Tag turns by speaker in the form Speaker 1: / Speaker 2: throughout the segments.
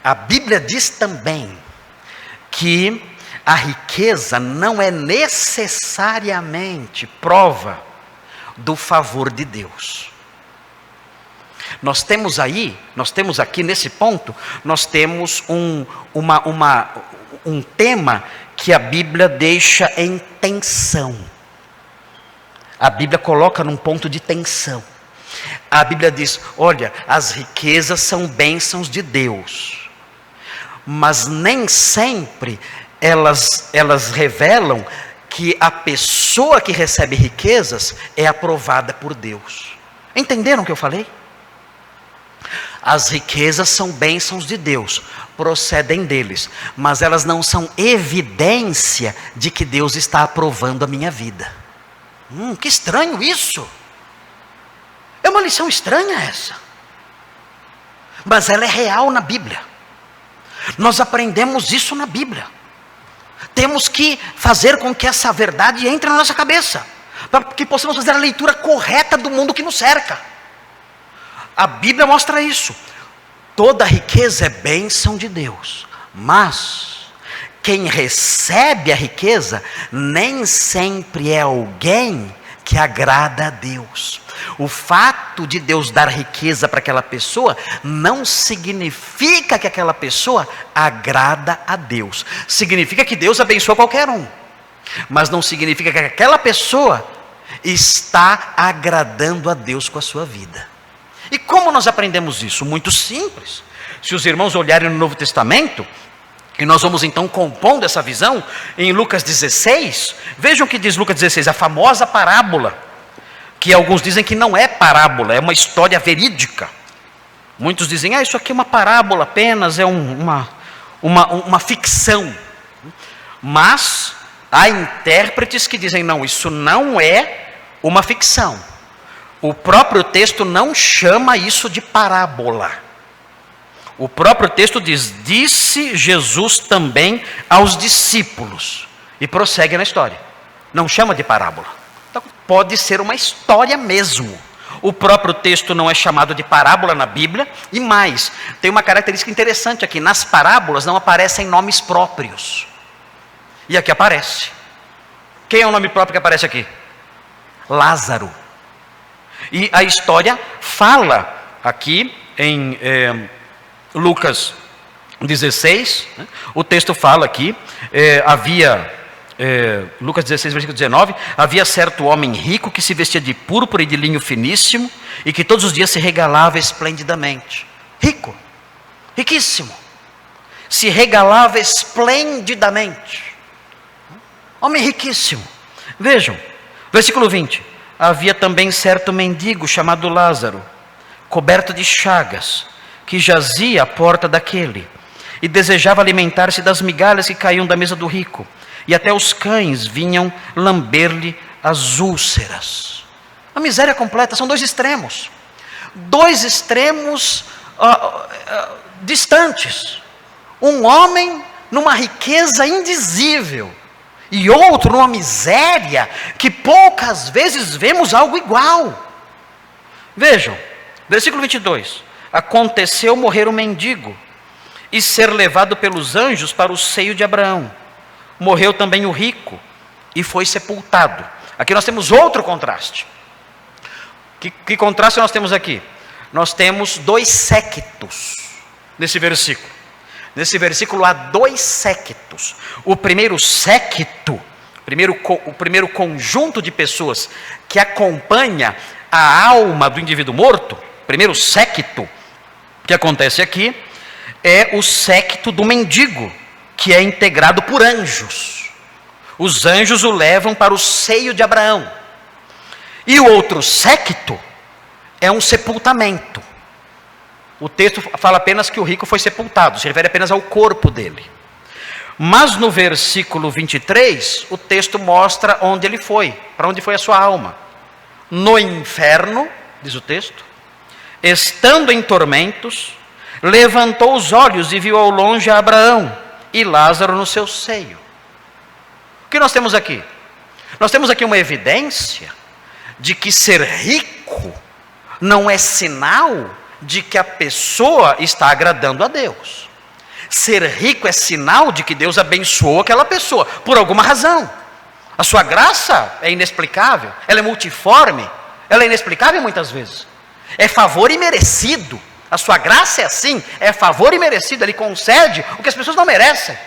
Speaker 1: A Bíblia diz também que a riqueza não é necessariamente prova do favor de Deus. Nós temos aqui nesse ponto, nós temos um tema que a Bíblia deixa em tensão. A Bíblia coloca num ponto de tensão. A Bíblia diz, olha, as riquezas são bênçãos de Deus, mas nem sempre elas revelam que a pessoa que recebe riquezas é aprovada por Deus. Entenderam o que eu falei? As riquezas são bênçãos de Deus, procedem deles, mas elas não são evidência de que Deus está aprovando a minha vida. Que estranho isso! É uma lição estranha essa, mas ela é real na Bíblia. Nós aprendemos isso na Bíblia. Temos que fazer com que essa verdade entre na nossa cabeça, para que possamos fazer a leitura correta do mundo que nos cerca. A Bíblia mostra isso. Toda riqueza é bênção de Deus, mas quem recebe a riqueza nem sempre é alguém que agrada a Deus. O fato de Deus dar riqueza para aquela pessoa não significa que aquela pessoa agrada a Deus. Significa que Deus abençoa qualquer um, mas não significa que aquela pessoa está agradando a Deus com a sua vida. E como nós aprendemos isso? Muito simples. Se os irmãos olharem no Novo Testamento, e nós vamos então compondo essa visão, em Lucas 16, vejam o que diz Lucas 16, a famosa parábola, que alguns dizem que não é parábola, é uma história verídica. Muitos dizem, isso aqui é uma parábola apenas, é uma ficção. Mas há intérpretes que dizem, não, isso não é uma ficção. O próprio texto não chama isso de parábola. O próprio texto diz, disse Jesus também aos discípulos. E prossegue na história. Não chama de parábola. Então, pode ser uma história mesmo. O próprio texto não é chamado de parábola na Bíblia. E mais, tem uma característica interessante aqui. Nas parábolas não aparecem nomes próprios. E aqui aparece. Quem é o nome próprio que aparece aqui? Lázaro. E a história fala aqui em Lucas 16, o texto fala aqui, Lucas 16, versículo 19, havia certo homem rico que se vestia de púrpura e de linho finíssimo e que todos os dias se regalava esplendidamente. Rico, riquíssimo, se regalava esplendidamente. Homem riquíssimo. Vejam, versículo 20. Havia também certo mendigo chamado Lázaro, coberto de chagas, que jazia à porta daquele, e desejava alimentar-se das migalhas que caíam da mesa do rico, e até os cães vinham lamber-lhe as úlceras. A miséria completa, são dois extremos distantes. Um homem numa riqueza indizível, e outro numa miséria que poucas vezes vemos algo igual. Vejam, versículo 22. Aconteceu morrer o mendigo e ser levado pelos anjos para o seio de Abraão. Morreu também o rico e foi sepultado. Aqui nós temos outro contraste. Que contraste nós temos aqui? Nós temos dois séquitos nesse versículo. Nesse versículo há dois séquitos. O primeiro séquito, o primeiro conjunto de pessoas que acompanha a alma do indivíduo morto, primeiro séquito que acontece aqui, é o séquito do mendigo, que é integrado por anjos. Os anjos o levam para o seio de Abraão. E o outro séquito é um sepultamento. O texto fala apenas que o rico foi sepultado, se refere apenas ao corpo dele. Mas no versículo 23, o texto mostra onde ele foi, para onde foi a sua alma. No inferno, diz o texto, estando em tormentos, levantou os olhos e viu ao longe a Abraão e Lázaro no seu seio. O que nós temos aqui? Nós temos aqui uma evidência de que ser rico não é sinal de que a pessoa está agradando a Deus. Ser rico é sinal de que Deus abençoou aquela pessoa, por alguma razão. A sua graça é inexplicável, ela é multiforme, ela é inexplicável muitas vezes. É favor imerecido. A sua graça é assim, é favor imerecido, Ele concede o que as pessoas não merecem.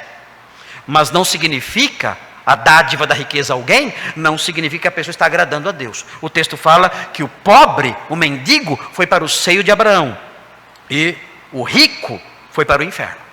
Speaker 1: Mas não significa a dádiva da riqueza a alguém, não significa que a pessoa está agradando a Deus. O texto fala que o pobre, o mendigo, foi para o seio de Abraão, e o rico foi para o inferno.